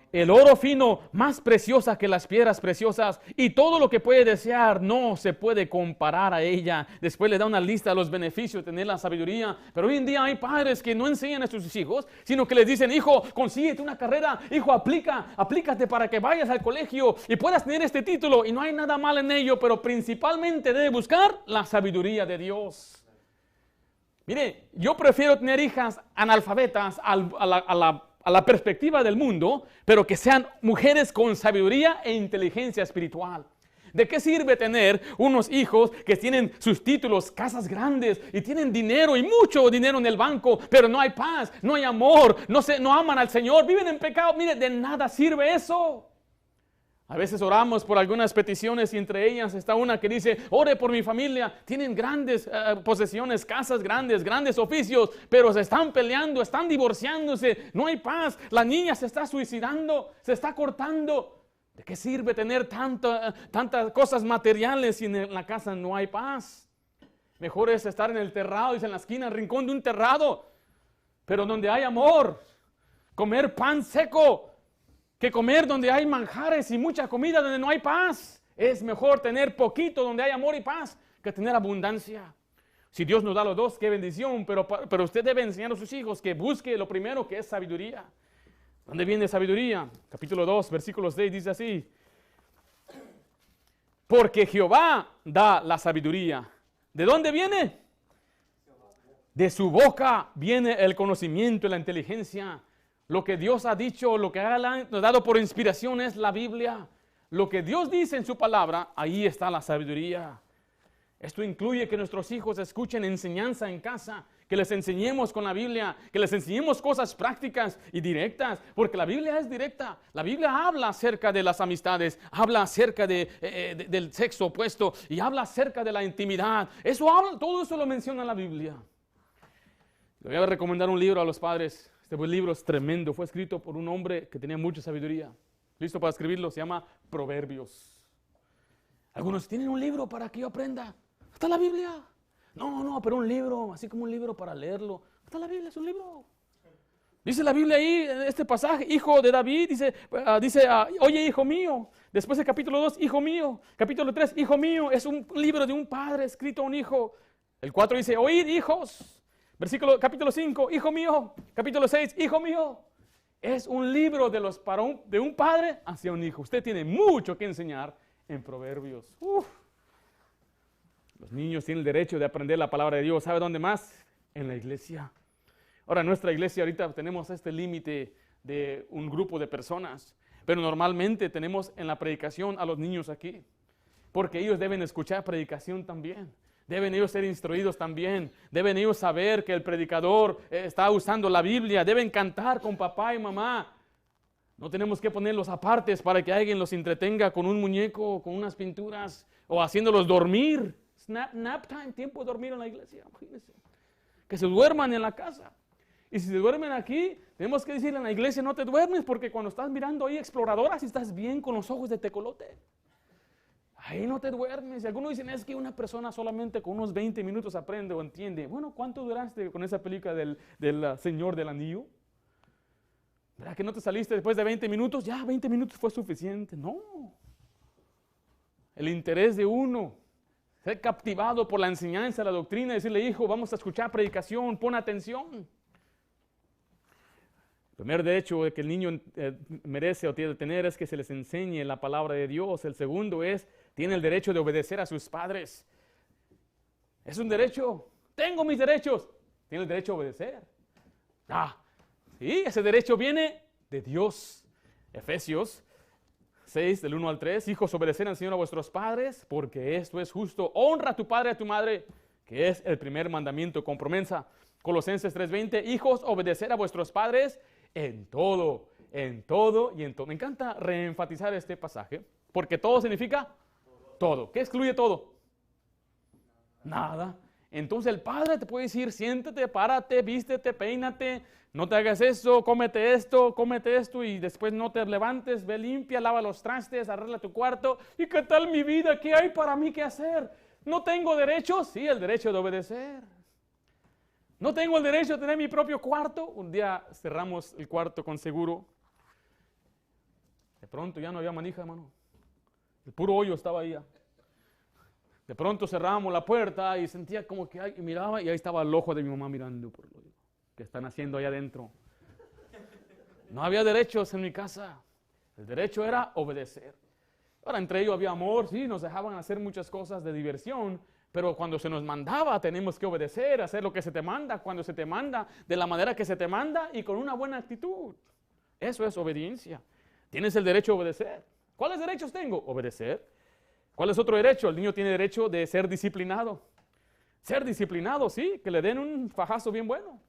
El oro fino, más preciosa que las piedras preciosas, y todo lo que puede desear no se puede comparar a ella. Después le da una lista de los beneficios de tener la sabiduría. Pero hoy en día hay padres que no enseñan a sus hijos, sino que les dicen, hijo, consíguete una carrera, hijo, aplícate para que vayas al colegio y puedas tener este título. Y no hay nada mal en ello, pero principalmente debe buscar la sabiduría de Dios. Mire, yo prefiero tener hijas analfabetas a la perspectiva del mundo, pero que sean mujeres con sabiduría e inteligencia espiritual. ¿De qué sirve tener unos hijos que tienen sus títulos, casas grandes y tienen dinero y mucho dinero en el banco, pero no hay paz, no hay amor, no aman al Señor, viven en pecado? Mire, de nada sirve eso. A veces oramos por algunas peticiones y entre ellas está una que dice, ore por mi familia, tienen grandes posesiones, casas grandes, grandes oficios, pero se están peleando, están divorciándose, no hay paz, la niña se está suicidando, se está cortando. ¿De qué sirve tener tantas cosas materiales si en la casa no hay paz? Mejor es estar en el terrado, dice en la esquina, el rincón de un terrado, pero donde hay amor, comer pan seco, que comer donde hay manjares y mucha comida donde no hay paz. Es mejor tener poquito donde hay amor y paz que tener abundancia. Si Dios nos da los dos, qué bendición, pero usted debe enseñar a sus hijos que busque lo primero, que es sabiduría. ¿Dónde viene sabiduría? Capítulo 2, versículo 6 dice así: porque Jehová da la sabiduría. ¿De dónde viene? De su boca viene el conocimiento y la inteligencia. Lo que Dios ha dicho, lo que nos ha dado por inspiración es la Biblia. Lo que Dios dice en su palabra, ahí está la sabiduría. Esto incluye que nuestros hijos escuchen enseñanza en casa, que les enseñemos con la Biblia, que les enseñemos cosas prácticas y directas, porque la Biblia es directa. La Biblia habla acerca de las amistades, habla acerca del sexo opuesto y habla acerca de la intimidad. Todo eso lo menciona la Biblia. Le voy a recomendar un libro a los padres. Este libro es tremendo, fue escrito por un hombre que tenía mucha sabiduría. ¿Listo para escribirlo? Se llama Proverbios. Algunos tienen un libro para que yo aprenda. ¿Está la Biblia? No, pero un libro, así como un libro para leerlo. ¿Está la Biblia? Es un libro. Dice la Biblia ahí, en este pasaje, hijo de David, dice, oye, hijo mío. Después del capítulo 2, hijo mío. Capítulo 3, hijo mío. Es un libro de un padre escrito a un hijo. El 4 dice, oíd, hijos. Capítulo 5, hijo mío. Capítulo 6, hijo mío. Es un libro de un padre hacia un hijo. Usted tiene mucho que enseñar en Proverbios. Los niños tienen el derecho de aprender la palabra de Dios. ¿Sabe dónde más? En la iglesia. Ahora, en nuestra iglesia ahorita tenemos este límite de un grupo de personas. Pero normalmente tenemos en la predicación a los niños aquí. Porque ellos deben escuchar predicación también. Deben ellos ser instruidos también. Deben ellos saber que el predicador está usando la Biblia. Deben cantar con papá y mamá. No tenemos que ponerlos apartes para que alguien los entretenga con un muñeco, con unas pinturas, o haciéndolos dormir. Nap time, tiempo de dormir en la iglesia. Imagínense. Que se duerman en la casa. Y si se duermen aquí, tenemos que decirle en la iglesia, no te duermes, porque cuando estás mirando ahí exploradoras, estás bien con los ojos de tecolote. Ahí no te duermes. Y algunos dicen, es que una persona solamente con unos 20 minutos aprende o entiende. Bueno, ¿cuánto duraste con esa película del Señor del Anillo? ¿Verdad que no te saliste después de 20 minutos? Ya 20 minutos fue suficiente. No. El interés de uno, ser captivado por la enseñanza, la doctrina, decirle, hijo, vamos a escuchar predicación, pon atención. El primer derecho que el niño merece o tiene que tener es que se les enseñe la palabra de Dios. El segundo es, tiene el derecho de obedecer a sus padres. Es un derecho. Tengo mis derechos. Tiene el derecho a obedecer. Sí, ese derecho viene de Dios. Efesios 6, del 1 al 3. Hijos, obedeced al Señor a vuestros padres, porque esto es justo. Honra a tu padre y a tu madre, que es el primer mandamiento con promesa. Colosenses 3:20. Hijos, obedecer a vuestros padres en todo y en todo. Me encanta reenfatizar este pasaje, porque todo significa todo. ¿Qué excluye todo? Nada. Entonces el padre te puede decir, siéntate, párate, vístete, peínate, no te hagas eso, cómete esto, y después no te levantes, ve limpia, lava los trastes, arregla tu cuarto. ¿Y qué tal mi vida? ¿Qué hay para mí que hacer? ¿No tengo derecho? Sí, el derecho de obedecer. ¿No tengo el derecho de tener mi propio cuarto? Un día cerramos el cuarto con seguro. De pronto ya no había manija, hermano. El puro hoyo estaba ahí ya. De pronto cerramos la puerta y sentía como que miraba y ahí estaba el ojo de mi mamá mirando por lo que están haciendo allá adentro. No había derechos en mi casa. El derecho era obedecer. Ahora, entre ellos había amor, sí, nos dejaban hacer muchas cosas de diversión, pero cuando se nos mandaba tenemos que obedecer, hacer lo que se te manda, cuando se te manda, de la manera que se te manda y con una buena actitud. Eso es obediencia. Tienes el derecho a obedecer. ¿Cuáles derechos tengo? Obedecer. ¿Cuál es otro derecho? El niño tiene derecho de ser disciplinado. Ser disciplinado, sí, que le den un fajazo bien bueno.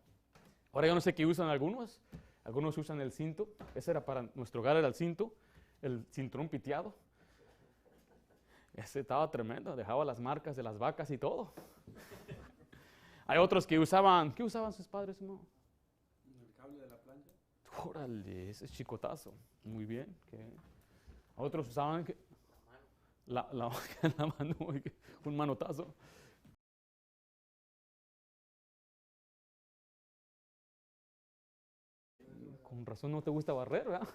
Ahora yo no sé qué usan algunos. Algunos usan el cinto. Ese era para nuestro hogar, era el cinto. el cinturón piteado. Ese estaba tremendo, dejaba las marcas de las vacas y todo. Hay otros que usaban, ¿qué usaban sus padres, hermano? El cable de la plancha. Órale, ese chicotazo. Muy bien. Otros usaban la mano, un manotazo. Con razón no te gusta barrer, ¿verdad?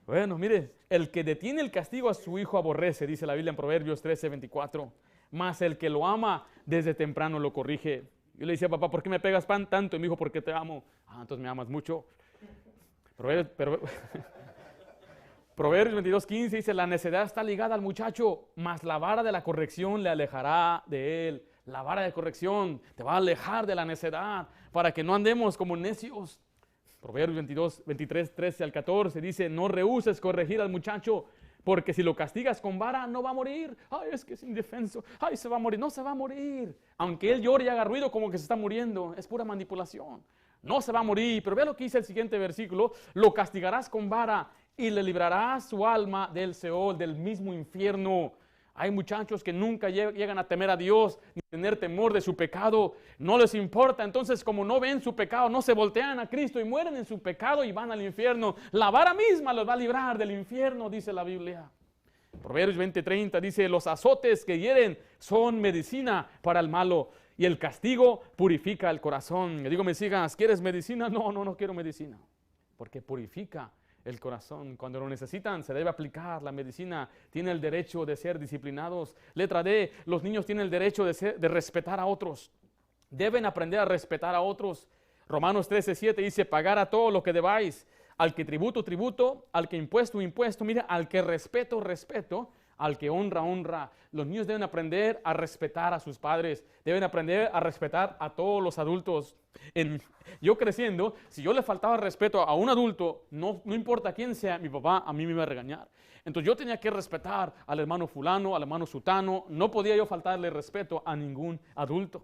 Bueno, mire, el que detiene el castigo a su hijo aborrece, dice la Biblia en Proverbios 13:24. Mas el que lo ama desde temprano lo corrige. Yo le decía, papá, ¿por qué me pegas tanto? Y me dijo, porque te amo. Ah, entonces me amas mucho. Proverbios 22:15 dice, la necedad está ligada al muchacho, mas la vara de la corrección le alejará de él. La vara de corrección te va a alejar de la necedad para que no andemos como necios. Proverbios 23:13-14 dice, no rehúses corregir al muchacho, porque si lo castigas con vara no va a morir. Ay, es que es indefenso. Ay, se va a morir. No se va a morir. Aunque él llore y haga ruido como que se está muriendo, es pura manipulación. No se va a morir. Pero vea lo que dice el siguiente versículo. Lo castigarás con vara y le librarás su alma del Seol, del mismo infierno. Hay muchachos que nunca llegan a temer a Dios, ni tener temor de su pecado. No les importa. Entonces, como no ven su pecado, no se voltean a Cristo y mueren en su pecado y van al infierno. La vara misma los va a librar del infierno, dice la Biblia. Proverbios 20:30 dice, los azotes que hieren son medicina para el malo y el castigo purifica el corazón. Le digo, me sigas, ¿quieres medicina? No quiero medicina, porque purifica el corazón. Cuando lo necesitan, se debe aplicar. La medicina tiene el derecho de ser disciplinados. Letra D, los niños tienen el derecho de respetar a otros. Deben aprender a respetar a otros. Romanos 13:7 dice, pagar a todo lo que debáis. Al que tributo, tributo. Al que impuesto, impuesto. Mira, al que respeto, respeto. Al que honra, honra. Los niños deben aprender a respetar a sus padres. Deben aprender a respetar a todos los adultos. Yo creciendo, si yo le faltaba respeto a un adulto, no importa quién sea, mi papá a mí me iba a regañar. Entonces yo tenía que respetar al hermano fulano, al hermano sutano. No podía yo faltarle respeto a ningún adulto.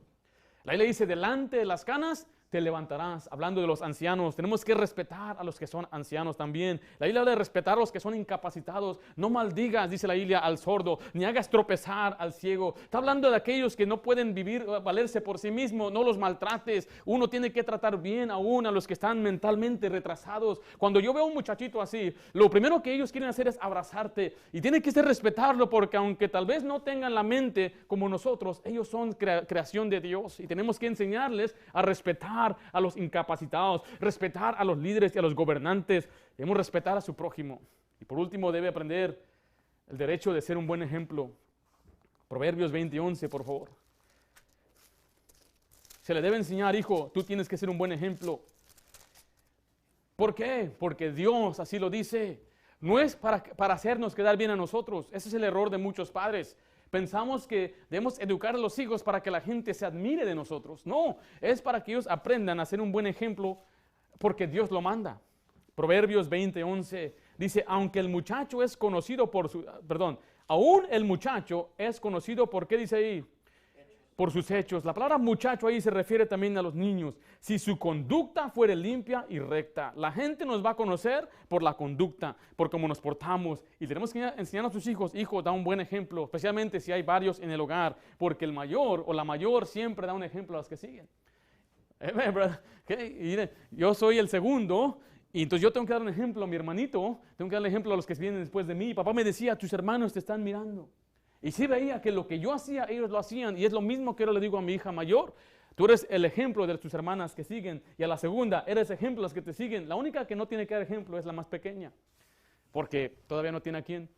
La Biblia dice, delante de las canas te levantarás. Hablando de los ancianos, tenemos que respetar a los que son ancianos también. La Biblia habla de respetar a los que son incapacitados. No maldigas, dice la Biblia, al sordo, ni hagas tropezar al ciego. Está hablando de aquellos que no pueden vivir, valerse por sí mismos. No los maltrates. Uno tiene que tratar bien aún a los que están mentalmente retrasados. Cuando yo veo a un muchachito así, lo primero que ellos quieren hacer es abrazarte. Y tiene que ser respetarlo, porque aunque tal vez no tengan la mente como nosotros, ellos son creación de Dios. Y tenemos que enseñarles a respetar a los incapacitados, respetar a los líderes y a los gobernantes. Debemos respetar a su prójimo. Y por último, debe aprender el derecho de ser un buen ejemplo. Proverbios 20:11, por favor. Se le debe enseñar, hijo, tú tienes que ser un buen ejemplo. ¿Por qué? Porque Dios así lo dice. No es para hacernos quedar bien a nosotros. Ese es el error de muchos padres. Pensamos que debemos educar a los hijos para que la gente se admire de nosotros. No, es para que ellos aprendan a ser un buen ejemplo porque Dios lo manda. Proverbios 20:11 dice, aunque el muchacho es conocido aún el muchacho es conocido por, ¿qué dice ahí? Por sus hechos. La palabra muchacho ahí se refiere también a los niños. Si su conducta fuere limpia y recta. La gente nos va a conocer por la conducta, por cómo nos portamos. Y tenemos que enseñar a sus hijos, hijo, da un buen ejemplo, especialmente si hay varios en el hogar, porque el mayor o la mayor siempre da un ejemplo a los que siguen. Yo soy el segundo, y entonces yo tengo que dar un ejemplo a mi hermanito, tengo que dar un ejemplo a los que vienen después de mí. Papá me decía, tus hermanos te están mirando. Y sí veía que lo que yo hacía, ellos lo hacían. Y es lo mismo que yo le digo a mi hija mayor. Tú eres el ejemplo de tus hermanas que siguen. Y a la segunda, eres ejemplo de las que te siguen. La única que no tiene que dar ejemplo es la más pequeña. Porque todavía no tiene a quién.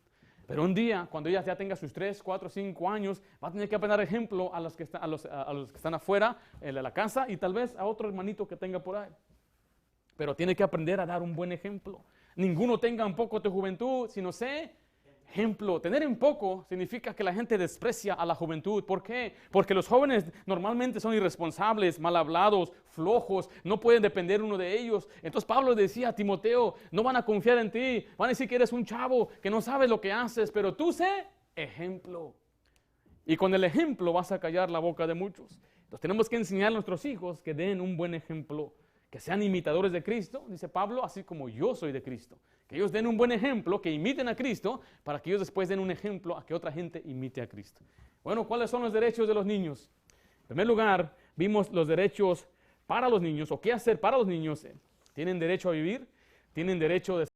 Pero un día, cuando ella ya tenga sus 3, 4, 5 años, va a tener que aprender ejemplo a los que están afuera de la casa y tal vez a otro hermanito que tenga por ahí. Pero tiene que aprender a dar un buen ejemplo. Ninguno tenga un poco de juventud, sino ejemplo. Tener en poco significa que la gente desprecia a la juventud. ¿Por qué? Porque los jóvenes normalmente son irresponsables, mal hablados, flojos, no pueden depender uno de ellos. Entonces Pablo decía a Timoteo, no van a confiar en ti, van a decir que eres un chavo, que no sabes lo que haces, pero tú sé ejemplo. Y con el ejemplo vas a callar la boca de muchos. Entonces tenemos que enseñar a nuestros hijos que den un buen ejemplo, que sean imitadores de Cristo, dice Pablo, así como yo soy de Cristo. Que ellos den un buen ejemplo, que imiten a Cristo, para que ellos después den un ejemplo a que otra gente imite a Cristo. Bueno, ¿cuáles son los derechos de los niños? En primer lugar, vimos los derechos para los niños, o qué hacer para los niños. Tienen derecho a vivir, tienen derecho de